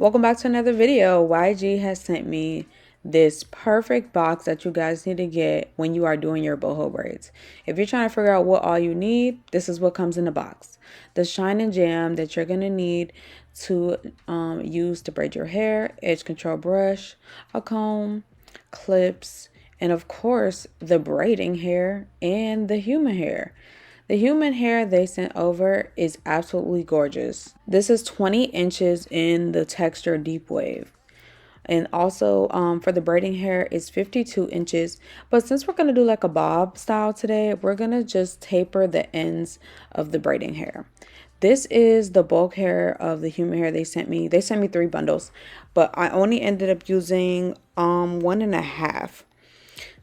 Welcome back to another video. YG has sent me this perfect box that you guys need to get when you are doing your boho braids. If you're trying to figure out what all you need, this is what comes in the box. The shine and jam that you're going to need to use to braid your hair, edge control brush, a comb, clips, and of course the braiding hair and the human hair. The human hair they sent over is absolutely gorgeous. This is 20 inches in the texture deep wave. And also for the braiding hair is 52 inches. But since we're going to do like a bob style today, we're going to just taper the ends of the braiding hair. This is the bulk hair of the human hair they sent me. They sent me 3 bundles, but I only ended up using 1.5.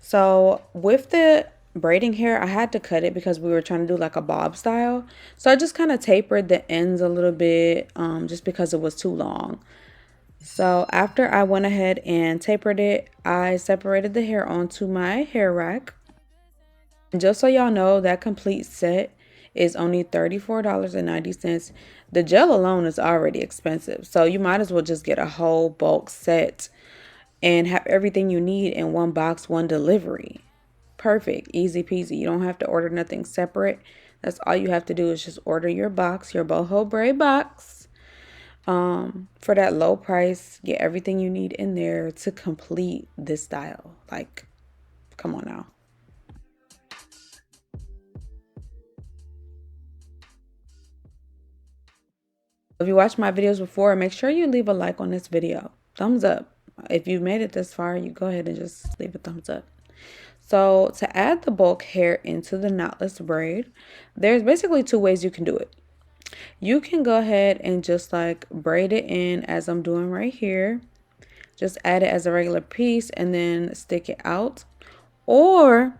So with the braiding hair, I had to cut it because we were trying to do like a bob style. So I just kind of tapered the ends a little bit just because it was too long. So after I went ahead and tapered it, I separated the hair onto my hair rack. And just so y'all know, that complete set is only $34.90. The gel alone is already expensive, so you might as well just get a whole bulk set and have everything you need in one box, one delivery. Perfect, easy peasy. You don't have to order nothing separate. That's all you have to do is just order your box, your boho braid box, for that low price. Get everything you need in there to complete this style. Like, come on now. If you watched my videos before, make sure you leave a like on this video. Thumbs up. If you made it this far, you go ahead and just leave a thumbs up. So to add the bulk hair into the knotless braid, there's basically 2 ways you can do it. You can go ahead and just like braid it in as I'm doing right here. Just add it as a regular piece and then stick it out. Or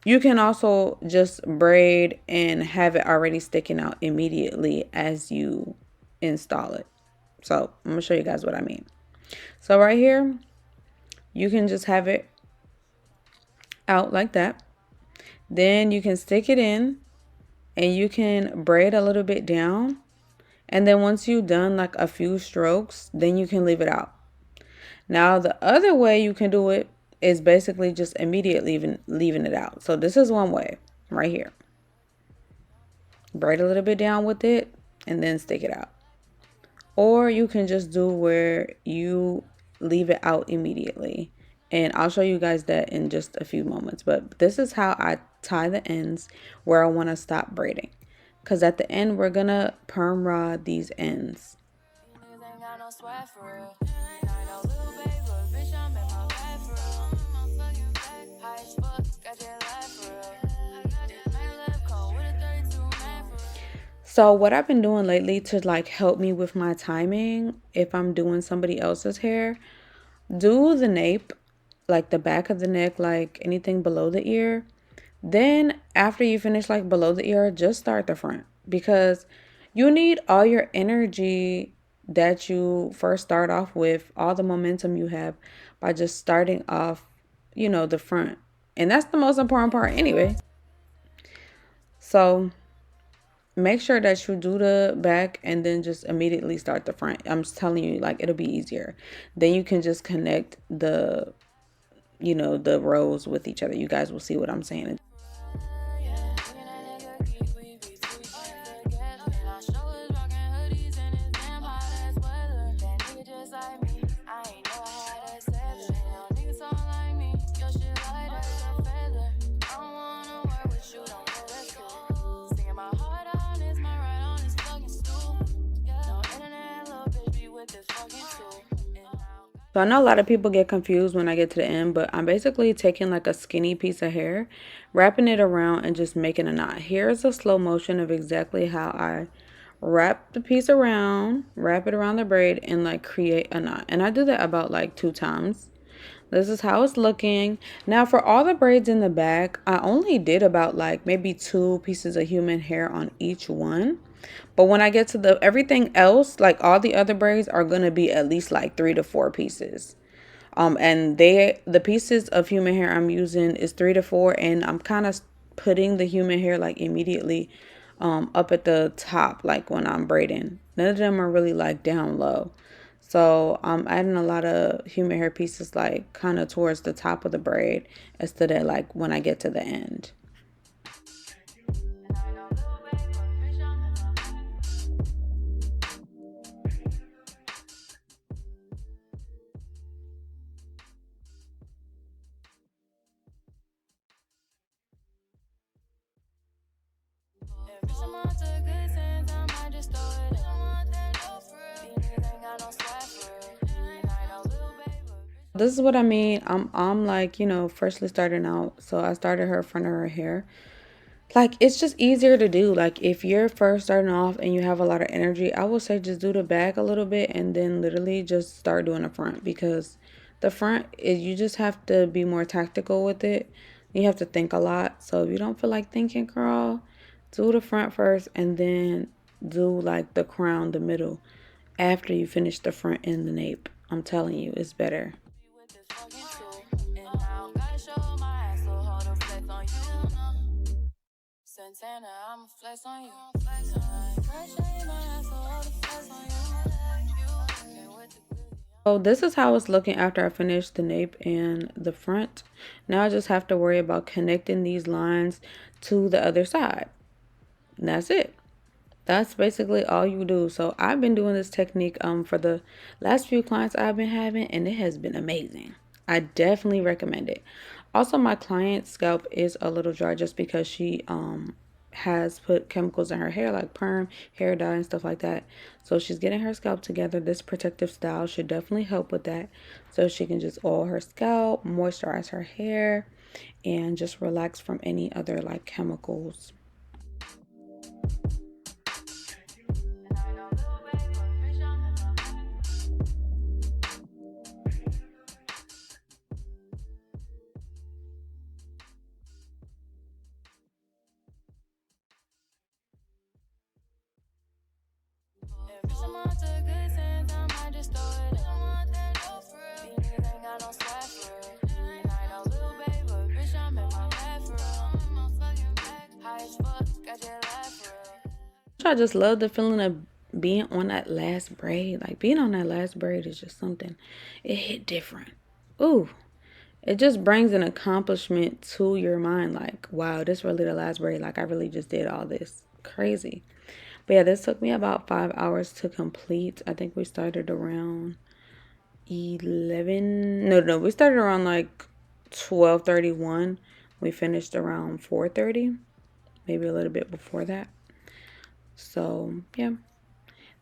you can also just braid and have it already sticking out immediately as you install it. So I'm gonna show you guys what I mean. So right here, you can just have it out like that. Then you can stick it in and you can braid a little bit down. And then once you've done like a few strokes, then you can leave it out. Now the other way you can do it is basically just immediately leaving it out. So this is one way right here. Braid a little bit down with it and then stick it out. Or you can just do where you leave it out immediately. And I'll show you guys that in just a few moments. But this is how I tie the ends where I want to stop braiding. Because at the end, we're going to perm rod these ends. So what I've been doing lately to like help me with my timing, if I'm doing somebody else's hair, do the nape, like the back of the neck, like anything below the ear. Then after you finish like below the ear, just start the front, because you need all your energy that you first start off with, all the momentum you have by just starting off, you know, the front. And that's the most important part anyway. So make sure that you do the back and then just immediately start the front. I'm just telling you, like, it'll be easier. Then you can just connect the, you know, the rows with each other. You guys will see what I'm saying. So I know a lot of people get confused when I get to the end, but I'm basically taking like a skinny piece of hair, wrapping it around and just making a knot. Here's a slow motion of exactly how I wrap the piece around, wrap it around the braid and like create a knot. And I do that about like 2 times. This is how it's looking. Now for all the braids in the back, I only did about like maybe 2 pieces of human hair on each one. But when I get to the everything else, like all the other braids are going to be at least like 3 to 4 pieces. And the pieces of human hair I'm using is 3 to 4, and I'm kind of putting the human hair like immediately up at the top, like when I'm braiding. None of them are really like down low. So I'm adding a lot of human hair pieces like kind of towards the top of the braid instead of like when I get to the end. This is what I mean. I'm like, freshly starting out. So I started her front of her hair. Like it's just easier to do. Like if you're first starting off and you have a lot of energy, I would say just do the back a little bit and then literally just start doing the front, because the front is, you just have to be more tactical with it. You have to think a lot. So if you don't feel like thinking, girl, do the front first and then do like the crown, the middle, after you finish the front and the nape. I'm telling you, it's better. So this is how it's looking after I finish the nape and the front. Now I just have to worry about connecting these lines to the other side. And that's it. That's basically all you do. So I've been doing this technique for the last few clients I've been having, and it has been amazing. I definitely recommend it. Also, my client's scalp is a little dry just because she has put chemicals in her hair like perm, hair dye, and stuff like that. So she's getting her scalp together. This protective style should definitely help with that. So she can just oil her scalp, moisturize her hair, and just relax from any other like chemicals. I just love the feeling of being on that last braid. Like being on that last braid is just something. It hit different. Ooh, it just brings an accomplishment to your mind. Like, wow, this really the last braid. Like I really just did all this. Crazy. But yeah, this took me about 5 hours to complete. I think we started around 11. No, we started around like 12:31. We finished around 4:30, maybe a little bit before that. So yeah,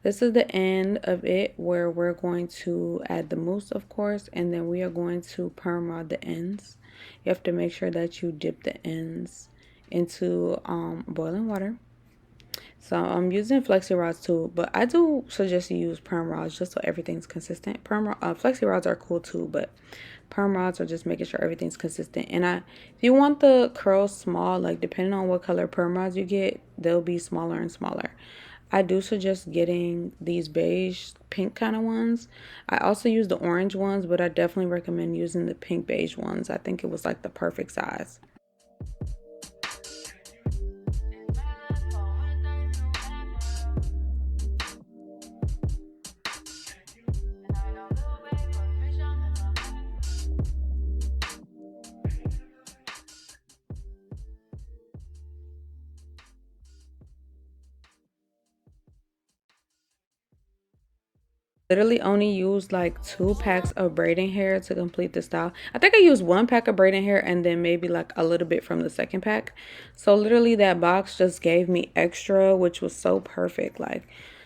this is the end of it, where we're going to add the mousse, of course, and then we are going to perm rod the ends. You have to make sure that you dip the ends into boiling water. So I'm using flexi rods too, but I do suggest you use perm rods just so everything's consistent. Flexi rods are cool too, but perm rods are just making sure everything's consistent. And if you want the curls small, like depending on what color perm rods you get, they'll be smaller and smaller. I do suggest getting these beige pink kind of ones. I also use the orange ones, but I definitely recommend using the pink beige ones. I think it was like the perfect size. Literally only used like 2 packs of braiding hair to complete the style. I think I used 1 pack of braiding hair and then maybe like a little bit from the second pack. So literally that box just gave me extra, which was so perfect, like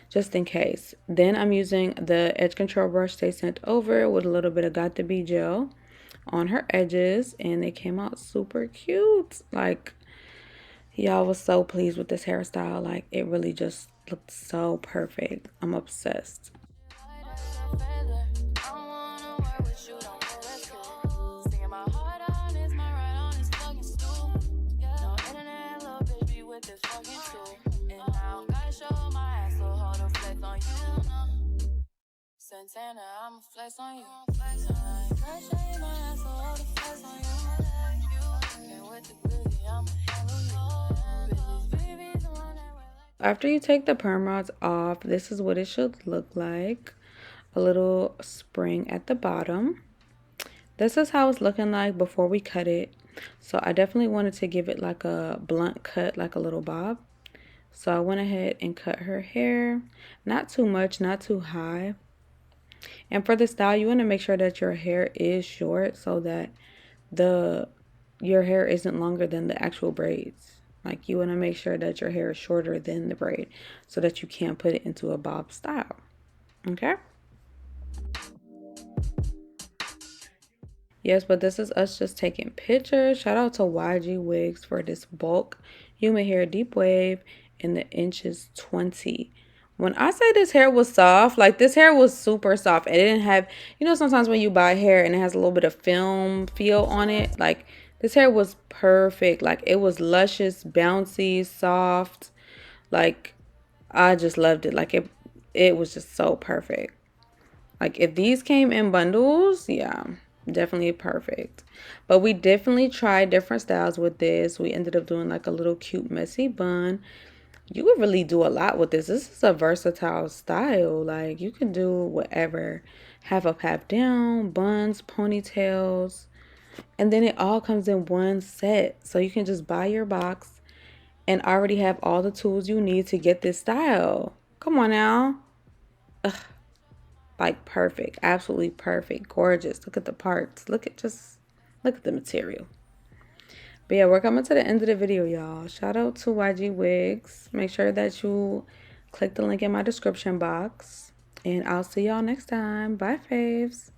just in case. Then I'm using the edge control brush they sent over with a little bit of Got to Be gel on her edges, and they came out super cute. Like, y'all was so pleased with this hairstyle. Like it really just looked so perfect. I'm obsessed. After you take the perm rods off, this is what it should look like. a little spring at the bottom. This is how it's looking like before we cut it. So I definitely wanted to give it like a blunt cut, like a little bob. So I went ahead and cut her hair. Not too much, not too high. And for the style, you want to make sure that your hair is short so that your hair isn't longer than the actual braids. Like, you want to make sure that your hair is shorter than the braid so that you can put it into a bob style. Okay? Yes, but this is us just taking pictures. Shout out to YGwigs for this bulk human hair deep wave in the inches 20. When I say this hair was soft, like this hair was super soft. It didn't have, sometimes when you buy hair and it has a little bit of film feel on it, like this hair was perfect. Like it was luscious, bouncy, soft. Like I just loved it. Like it was just so perfect. Like if these came in bundles, yeah, definitely perfect. But we definitely tried different styles with this. We ended up doing like a little cute messy bun. You could really do a lot with this. This is a versatile style. Like you can do whatever. Half up, half down, buns, ponytails. And then it all comes in one set. So you can just buy your box and already have all the tools you need to get this style. Come on now. Ugh. Like perfect, absolutely perfect, gorgeous. Look at the parts. Look at the material. But yeah, we're coming to the end of the video, y'all. Shout out to YGwigs. Make sure that you click the link in my description box. And I'll see y'all next time. Bye, faves.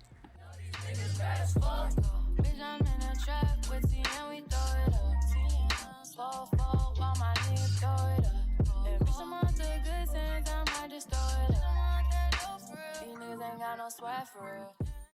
Ain't got no sweat for real.